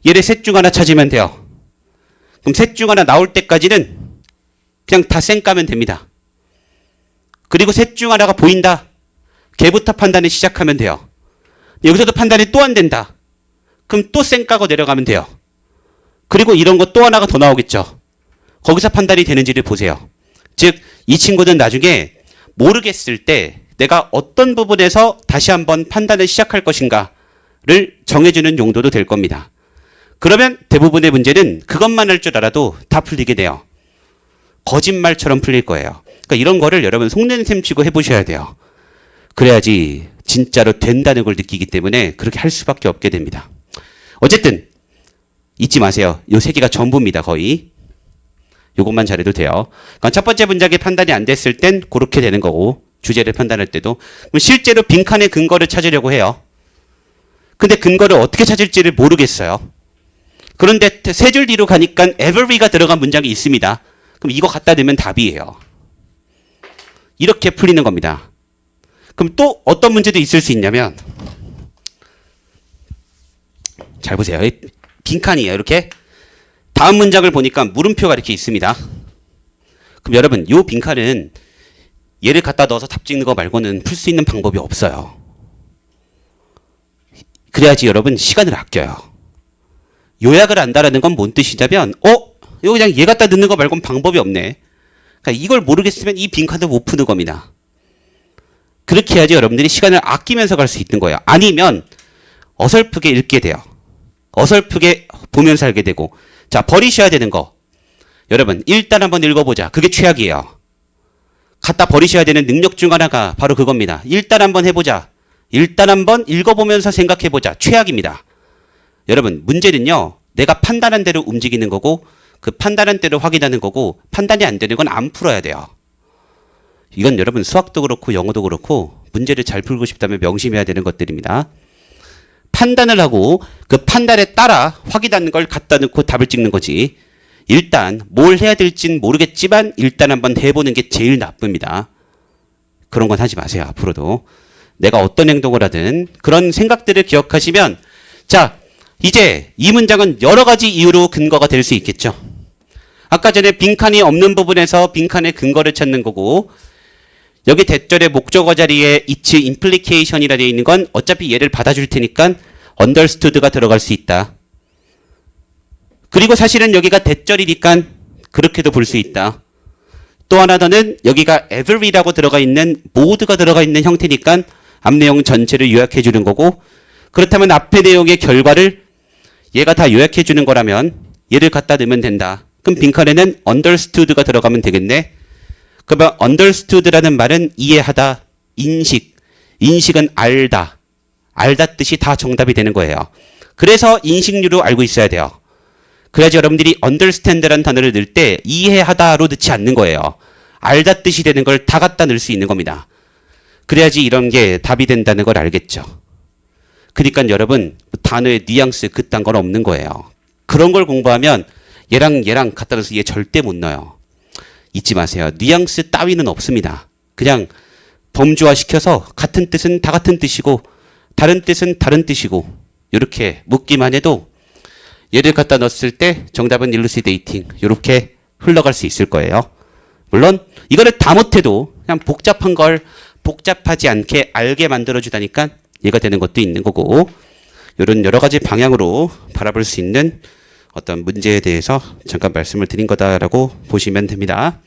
얘를 셋 중 하나 찾으면 돼요. 그럼 셋 중 하나 나올 때까지는 그냥 다 쌩 까면 됩니다. 그리고 셋 중 하나가 보인다. 걔부터 판단을 시작하면 돼요. 여기서도 판단이 또 안 된다. 그럼 또 쌩 까고 내려가면 돼요. 그리고 이런 거 또 하나가 더 나오겠죠. 거기서 판단이 되는지를 보세요. 즉, 이 친구는 나중에 모르겠을 때 내가 어떤 부분에서 다시 한번 판단을 시작할 것인가를 정해주는 용도도 될 겁니다. 그러면 대부분의 문제는 그것만 할 줄 알아도 다 풀리게 돼요. 거짓말처럼 풀릴 거예요. 그러니까 이런 거를 여러분 속는 셈 치고 해보셔야 돼요. 그래야지 진짜로 된다는 걸 느끼기 때문에 그렇게 할 수밖에 없게 됩니다. 어쨌든 잊지 마세요. 요 세 개가 전부입니다. 거의. 요것만 잘해도 돼요. 그러니까 첫 번째 문장의 판단이 안 됐을 땐 그렇게 되는 거고, 주제를 판단할 때도 실제로 빈칸의 근거를 찾으려고 해요. 근데 근거를 어떻게 찾을지를 모르겠어요. 그런데 세 줄 뒤로 가니까 every가 들어간 문장이 있습니다. 그럼 이거 갖다 대면 답이에요. 이렇게 풀리는 겁니다. 그럼 또 어떤 문제도 있을 수 있냐면, 잘 보세요. 빈칸이에요. 이렇게 다음 문장을 보니까 물음표가 이렇게 있습니다. 그럼 여러분, 이 빈칸은 얘를 갖다 넣어서 답 찍는 거 말고는 풀 수 있는 방법이 없어요. 그래야지 여러분 시간을 아껴요. 요약을 안다라는 건 뭔 뜻이냐면, 이거 그냥 얘 갖다 넣는 거 말고는 방법이 없네. 그러니까 이걸 모르겠으면 이 빈칸도 못 푸는 겁니다. 그렇게 해야지 여러분들이 시간을 아끼면서 갈 수 있는 거예요. 아니면 어설프게 읽게 돼요. 어설프게 보면서 알게 되고. 자, 버리셔야 되는 거. 여러분, 일단 한번 읽어보자. 그게 최악이에요. 갖다 버리셔야 되는 능력 중 하나가 바로 그겁니다. 일단 한번 해보자. 일단 한번 읽어보면서 생각해보자. 최악입니다. 여러분, 문제는요, 내가 판단한 대로 움직이는 거고, 그 판단한 대로 확인하는 거고, 판단이 안 되는 건 안 풀어야 돼요. 이건 여러분 수학도 그렇고 영어도 그렇고 문제를 잘 풀고 싶다면 명심해야 되는 것들입니다. 판단을 하고 그 판단에 따라 확인하는 걸 갖다 넣고 답을 찍는 거지. 일단 뭘 해야 될진 모르겠지만 일단 한번 해보는 게 제일 나쁩니다. 그런 건 하지 마세요. 앞으로도. 내가 어떤 행동을 하든 그런 생각들을 기억하시면, 자, 이제 이 문장은 여러 가지 이유로 근거가 될 수 있겠죠. 아까 전에 빈칸이 없는 부분에서 빈칸의 근거를 찾는 거고, 여기 대절의 목적어 자리에 it's implication이라 되어 있는 건 어차피 얘를 받아줄 테니까 understood가 들어갈 수 있다. 그리고 사실은 여기가 대절이니까 그렇게도 볼 수 있다. 또 하나 더는 여기가 every라고 들어가 있는 모두가 들어가 있는 형태니까 앞 내용 전체를 요약해 주는 거고, 그렇다면 앞의 내용의 결과를 얘가 다 요약해 주는 거라면 얘를 갖다 넣으면 된다. 그럼 빈칸에는 understood가 들어가면 되겠네. 그러면 understood라는 말은 이해하다, 인식, 인식은 알다, 알다 뜻이 다 정답이 되는 거예요. 그래서 인식류로 알고 있어야 돼요. 그래야지 여러분들이 understand라는 단어를 넣을 때 이해하다로 넣지 않는 거예요. 알다 뜻이 되는 걸 다 갖다 넣을 수 있는 겁니다. 그래야지 이런 게 답이 된다는 걸 알겠죠. 그러니까 여러분 단어의 뉘앙스 그딴 건 없는 거예요. 그런 걸 공부하면 얘랑 갖다 넣어서 얘 절대 못 넣어요. 잊지 마세요. 뉘앙스 따위는 없습니다. 그냥 범주화시켜서 같은 뜻은 다 같은 뜻이고 다른 뜻은 다른 뜻이고 이렇게 묻기만 해도 얘를 갖다 넣었을 때 정답은 일루시데이팅 이렇게 흘러갈 수 있을 거예요. 물론 이거를 다 못해도 그냥 복잡한 걸 복잡하지 않게 알게 만들어주다니까 얘가 되는 것도 있는 거고, 이런 여러 가지 방향으로 바라볼 수 있는 어떤 문제에 대해서 잠깐 말씀을 드린 거다라고 보시면 됩니다.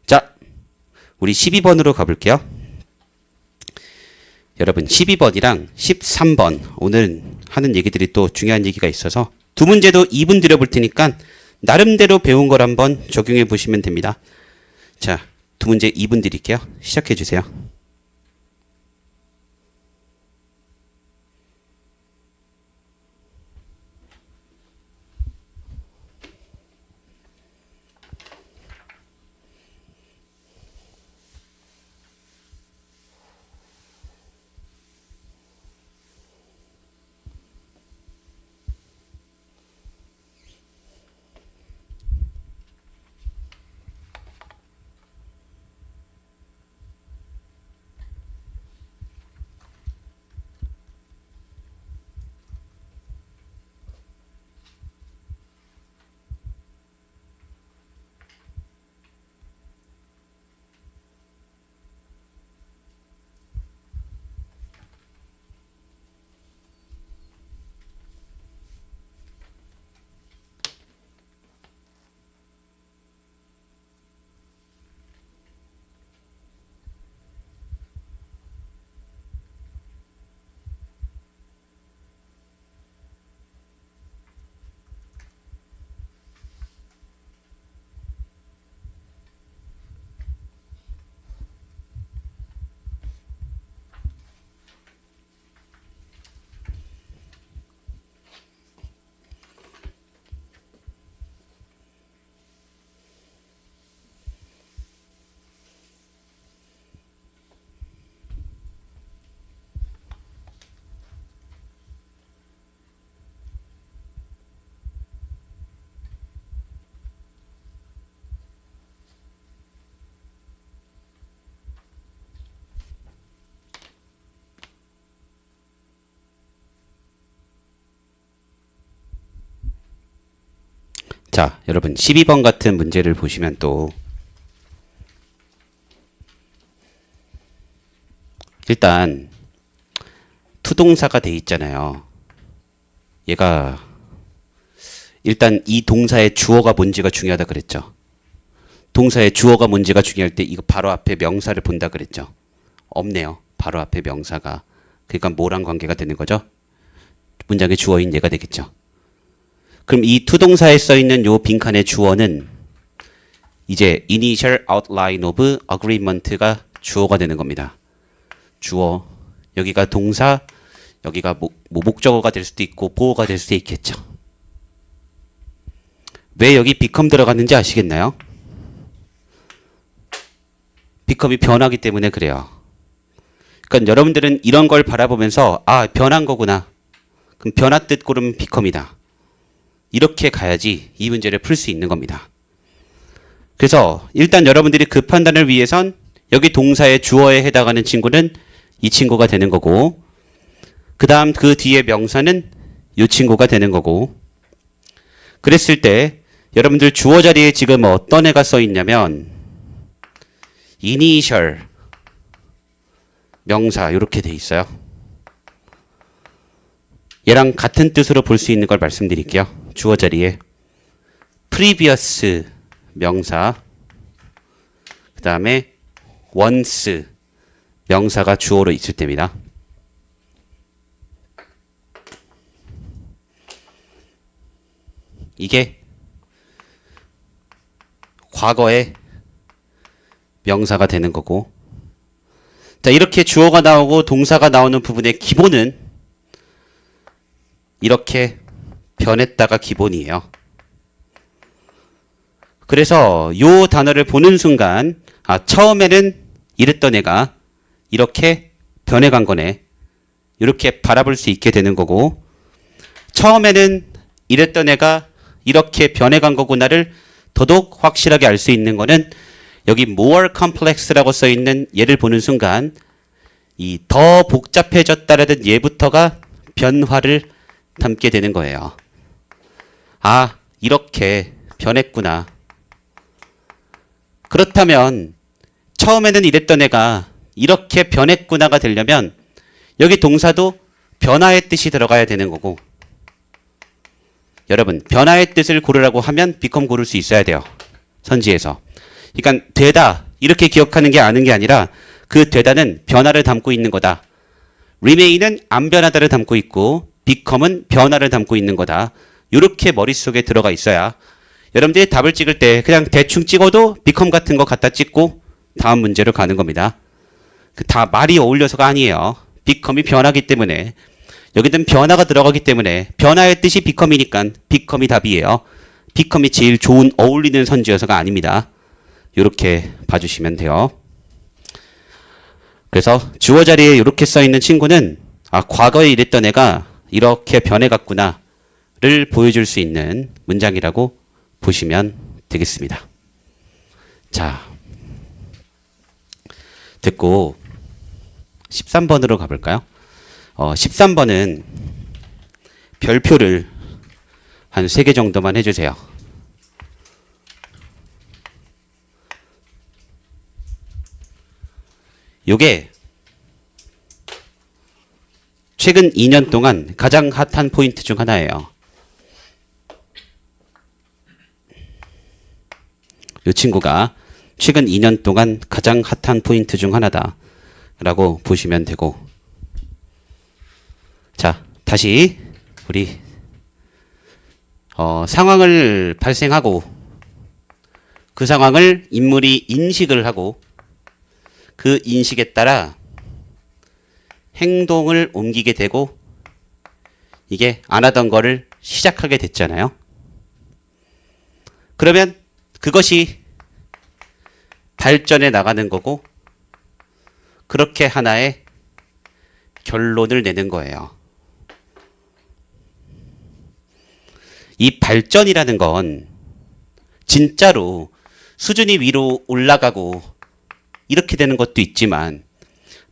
자, 우리 12번으로 가볼게요. 여러분 12번이랑 13번 오늘 하는 얘기들이 또 중요한 얘기가 있어서 두 문제도 2분 드려볼 테니까 나름대로 배운 걸 한번 적용해 보시면 됩니다. 자, 두 문제 2분 드릴게요. 시작해 주세요. 자, 여러분 12번 같은 문제를 보시면 또 일단 투동사가 돼 있잖아요. 얘가 일단 이 동사의 주어가 뭔지가 중요하다 그랬죠. 동사의 주어가 뭔지가 중요할 때 이거 바로 앞에 명사를 본다 그랬죠. 없네요. 바로 앞에 명사가. 그러니까 뭐랑 관계가 되는 거죠? 문장의 주어인 얘가 되겠죠. 그럼 이 투동사에 써 있는 요 빈칸의 주어는 이제 initial outline of agreement가 주어가 되는 겁니다. 주어. 여기가 동사, 여기가 목적어가 될 수도 있고 보어가 될 수도 있겠죠. 왜 여기 become 들어갔는지 아시겠나요? become이 변하기 때문에 그래요. 그러니까 여러분들은 이런 걸 바라보면서 아, 변한 거구나. 그럼 변화뜻 고르면 become이다. 이렇게 가야지 이 문제를 풀 수 있는 겁니다. 그래서 일단 여러분들이 그 판단을 위해선 여기 동사의 주어에 해당하는 친구는 이 친구가 되는 거고 그 다음 그 뒤에 명사는 이 친구가 되는 거고 그랬을 때 여러분들 주어 자리에 지금 어떤 애가 써 있냐면 initial 명사 이렇게 돼 있어요. 얘랑 같은 뜻으로 볼 수 있는 걸 말씀드릴게요. 주어 자리에 previous 명사 그 다음에 once 명사가 주어로 있을 때입니다. 이게 과거의 명사가 되는 거고 자 이렇게 주어가 나오고 동사가 나오는 부분의 기본은 이렇게 변했다가 기본이에요. 그래서 요 단어를 보는 순간 아 처음에는 이랬던 애가 이렇게 변해간 거네. 이렇게 바라볼 수 있게 되는 거고 처음에는 이랬던 애가 이렇게 변해간 거구나를 더더욱 확실하게 알 수 있는 거는 여기 more complex라고 써 있는 얘를 보는 순간 이 더 복잡해졌다라는 얘부터가 변화를 담게 되는 거예요. 아, 이렇게 변했구나. 그렇다면 처음에는 이랬던 애가 이렇게 변했구나가 되려면 여기 동사도 변화의 뜻이 들어가야 되는 거고 여러분 변화의 뜻을 고르라고 하면 become 고를 수 있어야 돼요. 선지에서. 그러니까 되다 이렇게 기억하는 게 아는 게 아니라 그 되다는 변화를 담고 있는 거다. remain은 안 변하다를 담고 있고 become은 변화를 담고 있는 거다. 이렇게 머릿속에 들어가 있어야 여러분들이 답을 찍을 때 그냥 대충 찍어도 become 같은 거 갖다 찍고 다음 문제로 가는 겁니다. 다 말이 어울려서가 아니에요. become이 변하기 때문에 여기는 변화가 들어가기 때문에 변화의 뜻이 become이니까 become이 답이에요. become이 제일 좋은 어울리는 선지어서가 아닙니다. 이렇게 봐주시면 돼요. 그래서 주어 자리에 이렇게 써있는 친구는 아 과거에 이랬던 애가 이렇게 변해갔구나를 보여줄 수 있는 문장이라고 보시면 되겠습니다. 자, 됐고 13번으로 가볼까요? 13번은 별표를 한 3개 정도만 해주세요. 요게 최근 2년 동안 가장 핫한 포인트 중 하나예요. 이 친구가 최근 2년 동안 가장 핫한 포인트 중 하나다 라고 보시면 되고 자 다시 우리 상황을 발생하고 그 상황을 인물이 인식을 하고 그 인식에 따라 행동을 옮기게 되고 이게 안 하던 거를 시작하게 됐잖아요. 그러면 그것이 발전해 나가는 거고 그렇게 하나의 결론을 내는 거예요. 이 발전이라는 건 진짜로 수준이 위로 올라가고 이렇게 되는 것도 있지만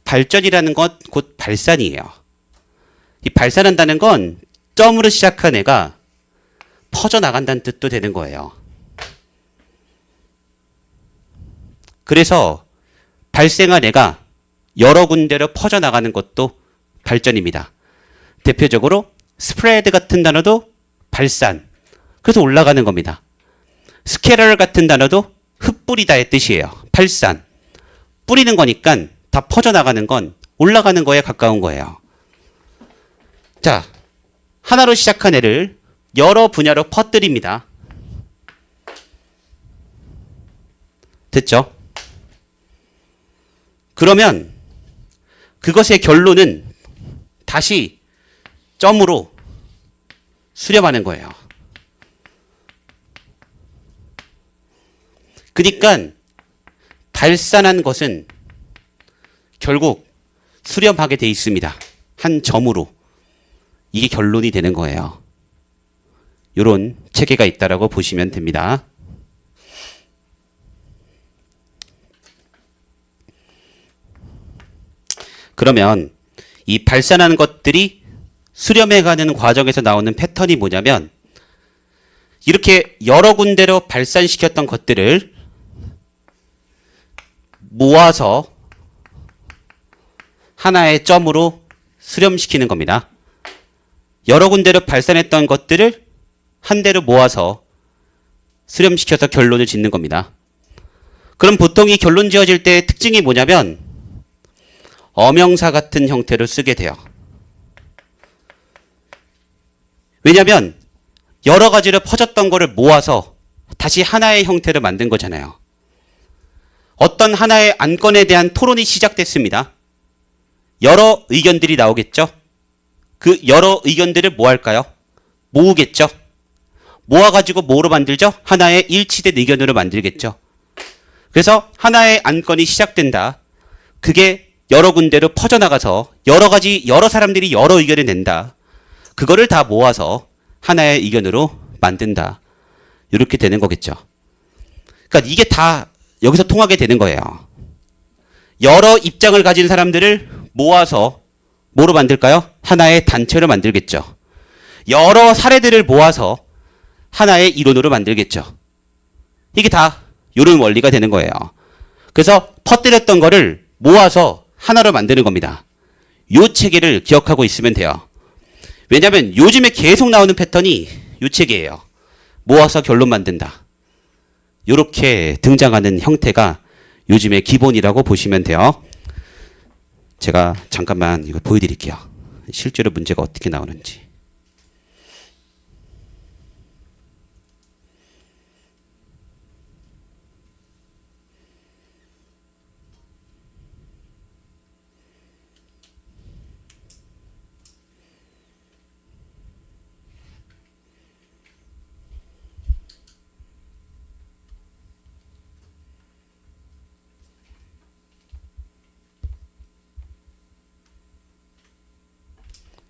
발전이라는 것 곧 발산이에요. 이 발산한다는 건 점으로 시작한 애가 퍼져나간다는 뜻도 되는 거예요. 그래서 발생한 애가 여러 군데로 퍼져나가는 것도 발전입니다. 대표적으로 스프레드 같은 단어도 발산, 그래서 올라가는 겁니다. 스케럴 같은 단어도 흩뿌리다의 뜻이에요. 발산, 뿌리는 거니까 다 퍼져나가는 건 올라가는 거에 가까운 거예요. 자, 하나로 시작한 애를 여러 분야로 퍼뜨립니다. 됐죠? 그러면 그것의 결론은 다시 점으로 수렴하는 거예요. 그러니까 발산한 것은 결국 수렴하게 돼 있습니다. 한 점으로. 이게 결론이 되는 거예요. 이런 체계가 있다라고 보시면 됩니다. 그러면 이 발산하는 것들이 수렴해가는 과정에서 나오는 패턴이 뭐냐면 이렇게 여러 군데로 발산시켰던 것들을 모아서 하나의 점으로 수렴시키는 겁니다. 여러 군데로 발산했던 것들을 한 대로 모아서 수렴시켜서 결론을 짓는 겁니다. 그럼 보통 이 결론 지어질 때의 특징이 뭐냐면 어명사 같은 형태로 쓰게 돼요. 왜냐하면 여러 가지로 퍼졌던 거를 모아서 다시 하나의 형태로 만든 거잖아요. 어떤 하나의 안건에 대한 토론이 시작됐습니다. 여러 의견들이 나오겠죠? 그 여러 의견들을 뭐 할까요? 모으겠죠? 모아가지고 뭐로 만들죠? 하나의 일치된 의견으로 만들겠죠? 그래서 하나의 안건이 시작된다. 그게 여러 군데로 퍼져나가서 여러 가지, 여러 사람들이 여러 의견을 낸다. 그거를 다 모아서 하나의 의견으로 만든다. 이렇게 되는 거겠죠. 그러니까 이게 다 여기서 통하게 되는 거예요. 여러 입장을 가진 사람들을 모아서 뭐로 만들까요? 하나의 단체로 만들겠죠. 여러 사례들을 모아서 하나의 이론으로 만들겠죠. 이게 다 이런 원리가 되는 거예요. 그래서 퍼뜨렸던 거를 모아서 하나로 만드는 겁니다. 이 체계를 기억하고 있으면 돼요. 왜냐하면 요즘에 계속 나오는 패턴이 이 체계예요. 모아서 결론 만든다. 이렇게 등장하는 형태가 요즘의 기본이라고 보시면 돼요. 제가 잠깐만 이거 보여드릴게요. 실제로 문제가 어떻게 나오는지.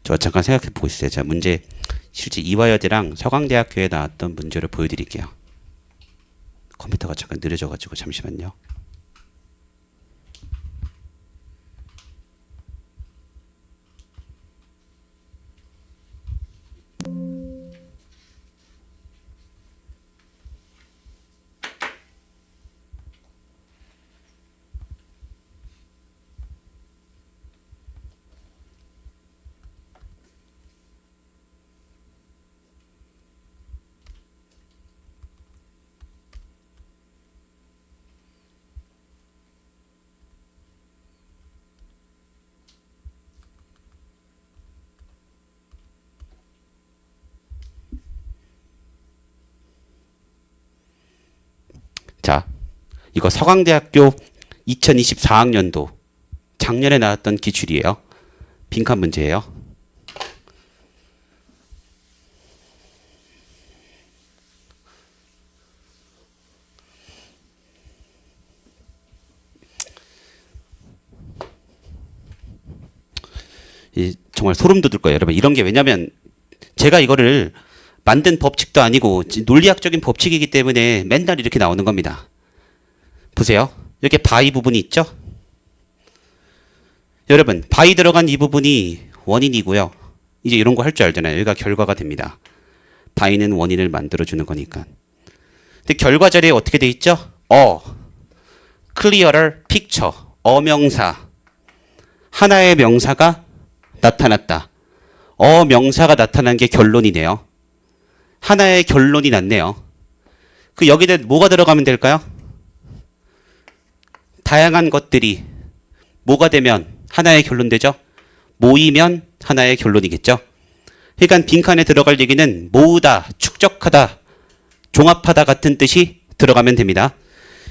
저 잠깐 생각해 보고 있어요. 자, 문제 실제 이화여대랑 서강대학교에 나왔던 문제를 보여드릴게요. 컴퓨터가 잠깐 느려져가지고 잠시만요. 자, 이거 서강대학교 2024학년도 작년에 나왔던 기출이에요. 빈칸 문제예요. 정말 소름 돋을 거예요. 여러분, 이런 게 왜냐면 제가 이거를 만든 법칙도 아니고 논리학적인 법칙이기 때문에 맨날 이렇게 나오는 겁니다. 보세요. 이렇게 바이 부분이 있죠? 여러분, 바이 들어간 이 부분이 원인이고요. 이제 이런 거 할 줄 알잖아요. 여기가 결과가 됩니다. 다이는 원인을 만들어주는 거니까. 근데 결과 자리에 어떻게 돼 있죠? clearer picture, 어명사. 하나의 명사가 나타났다. 명사가 나타난 게 결론이네요. 하나의 결론이 났네요. 그 여기에 뭐가 들어가면 될까요? 다양한 것들이 뭐가 되면 하나의 결론 되죠? 모이면 하나의 결론이겠죠? 그러니까 빈칸에 들어갈 얘기는 모으다, 축적하다, 종합하다 같은 뜻이 들어가면 됩니다.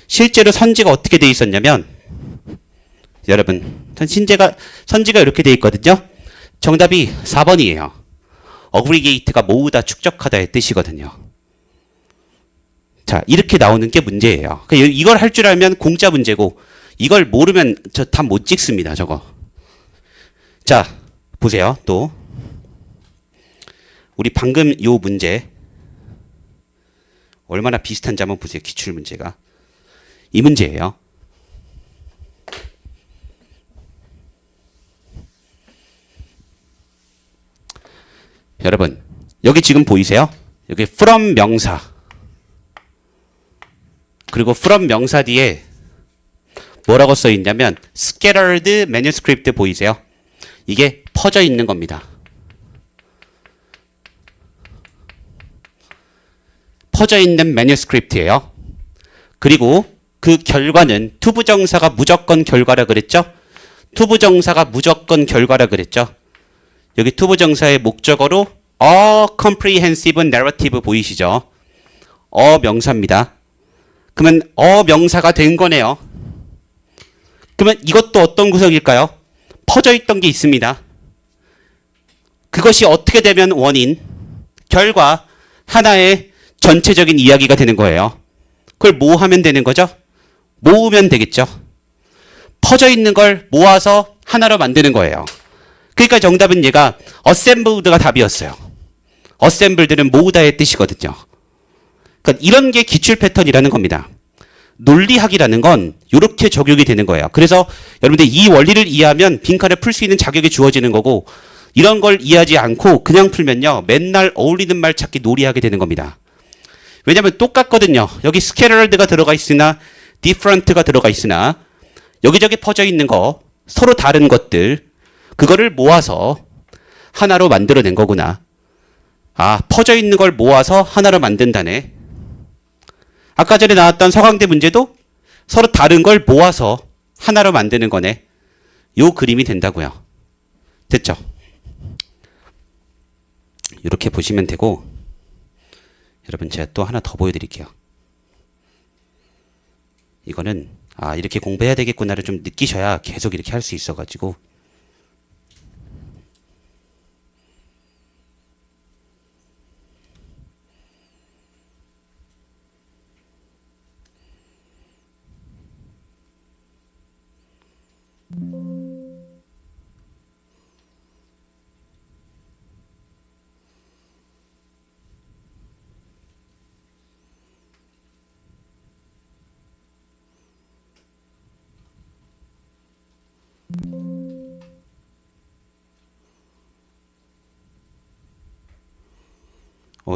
실제로 선지가 어떻게 돼 있었냐면 여러분 선지가 이렇게 돼 있거든요. 정답이 4번이에요. 어그리게이트가 모으다, 축적하다의 뜻이거든요. 자, 이렇게 나오는 게 문제예요. 이걸 할 줄 알면 공짜 문제고 이걸 모르면 저 답 못 찍습니다. 저거. 자, 보세요. 또 우리 방금 요 문제 얼마나 비슷한지 한번 보세요. 기출 문제가. 이 문제예요. 여러분, 여기 지금 보이세요? 여기 from 명사. 그리고 from 명사 뒤에 뭐라고 써 있냐면 scattered manuscript 보이세요? 이게 퍼져 있는 겁니다. 퍼져 있는 manuscript예요. 그리고 그 결과는 투부정사가 무조건 결과라 그랬죠? 투부정사가 무조건 결과라 그랬죠? 여기 투부정사의 목적어로 a comprehensive narrative 보이시죠? 명사입니다. 그러면 명사가 된 거네요. 그러면 이것도 어떤 구석일까요? 퍼져 있던 게 있습니다. 그것이 어떻게 되면 원인, 결과, 하나의 전체적인 이야기가 되는 거예요. 그걸 뭐 하면 되는 거죠? 모으면 되겠죠. 퍼져 있는 걸 모아서 하나로 만드는 거예요. 그러니까 정답은 얘가 assembled가 답이었어요. assembled는 모으다의 뜻이거든요. 그러니까 이런 게 기출 패턴이라는 겁니다. 논리학이라는 건 이렇게 적용이 되는 거예요. 그래서 여러분들 이 원리를 이해하면 빈칸을 풀 수 있는 자격이 주어지는 거고 이런 걸 이해하지 않고 그냥 풀면요. 맨날 어울리는 말 찾기 놀이하게 되는 겁니다. 왜냐하면 똑같거든요. 여기 scattered가 들어가 있으나 different가 들어가 있으나 여기저기 퍼져 있는 거 서로 다른 것들 그거를 모아서 하나로 만들어낸 거구나. 퍼져 있는 걸 모아서 하나로 만든다네. 아까 전에 나왔던 서강대 문제도 서로 다른 걸 모아서 하나로 만드는 거네. 요 그림이 된다고요. 됐죠? 이렇게 보시면 되고 여러분 제가 또 하나 더 보여드릴게요. 이거는 이렇게 공부해야 되겠구나를 좀 느끼셔야 계속 이렇게 할 수 있어가지고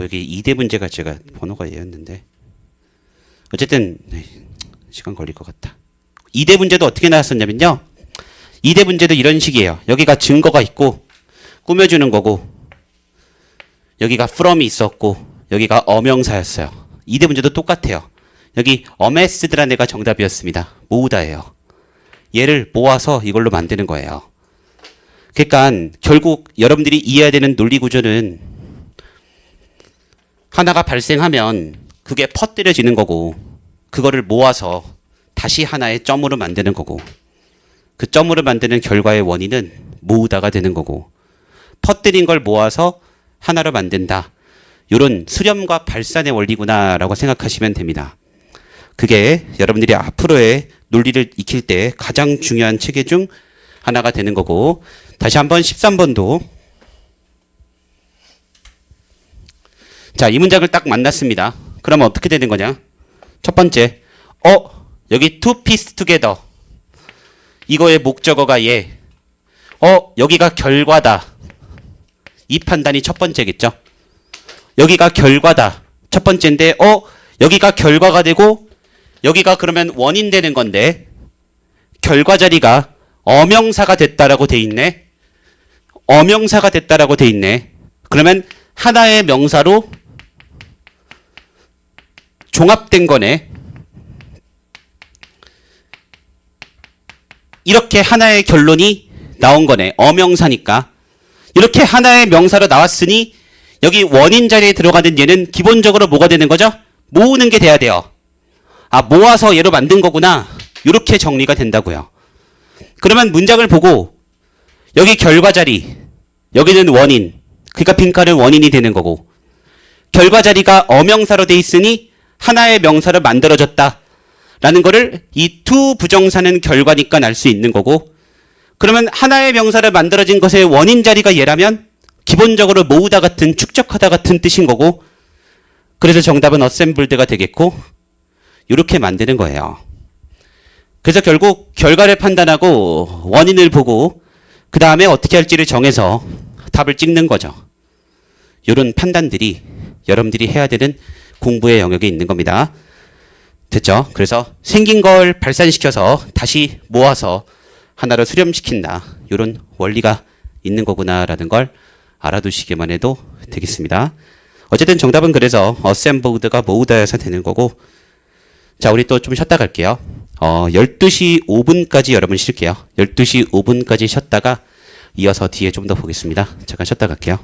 여기 2대 문제가 제가 번호가 얘였는데 어쨌든 시간 걸릴 것 같다. 2대 문제도 어떻게 나왔었냐면요. 2대 문제도 이런 식이에요. 여기가 증거가 있고 꾸며주는 거고 여기가 from이 있었고 여기가 어명사였어요. 2대 문제도 똑같아요. 여기 amessed라는 애가 정답이었습니다. 모으다예요. 얘를 모아서 이걸로 만드는 거예요. 그러니까 결국 여러분들이 이해해야 되는 논리 구조는 하나가 발생하면 그게 퍼뜨려지는 거고 그거를 모아서 다시 하나의 점으로 만드는 거고 그 점으로 만드는 결과의 원인은 모으다가 되는 거고 퍼뜨린 걸 모아서 하나로 만든다. 이런 수렴과 발산의 원리구나라고 생각하시면 됩니다. 그게 여러분들이 앞으로의 논리를 익힐 때 가장 중요한 체계 중 하나가 되는 거고 다시 한번 13번도 자, 이 문장을 딱 만났습니다. 그러면 어떻게 되는 거냐? 첫 번째, 여기 to piece together. 이거의 목적어가 얘. 여기가 결과다. 이 판단이 첫 번째겠죠? 여기가 결과다. 첫 번째인데 여기가 결과가 되고 여기가 그러면 원인 되는 건데 결과 자리가 어명사가 됐다라고 돼 있네. 어명사가 됐다라고 돼 있네. 그러면 하나의 명사로 종합된 거네. 이렇게 하나의 결론이 나온 거네. 어명사니까. 이렇게 하나의 명사로 나왔으니 여기 원인 자리에 들어가는 얘는 기본적으로 뭐가 되는 거죠? 모으는 게 돼야 돼요. 아, 모아서 얘로 만든 거구나. 이렇게 정리가 된다고요. 그러면 문장을 보고 여기 결과 자리, 여기는 원인. 그러니까 빈칸은 원인이 되는 거고 결과 자리가 어명사로 돼 있으니 하나의 명사를 만들어줬다. 라는 거를 이 to 부정사는 결과니까 알 수 있는 거고 그러면 하나의 명사를 만들어진 것의 원인 자리가 얘라면 기본적으로 모으다 같은 축적하다 같은 뜻인 거고 그래서 정답은 assembled가 되겠고 이렇게 만드는 거예요. 그래서 결국 결과를 판단하고 원인을 보고 그 다음에 어떻게 할지를 정해서 답을 찍는 거죠. 이런 판단들이 여러분들이 해야 되는 공부의 영역에 있는 겁니다. 됐죠? 그래서 생긴 걸 발산시켜서 다시 모아서 하나로 수렴시킨다. 이런 원리가 있는 거구나라는 걸 알아두시기만 해도 되겠습니다. 어쨌든 정답은 그래서 assembled가 모으다여서 되는 거고 자, 우리 또 좀 쉬었다 갈게요. 12시 5분까지 여러분 쉴게요. 12시 5분까지 쉬었다가 이어서 뒤에 좀 더 보겠습니다. 잠깐 쉬었다 갈게요.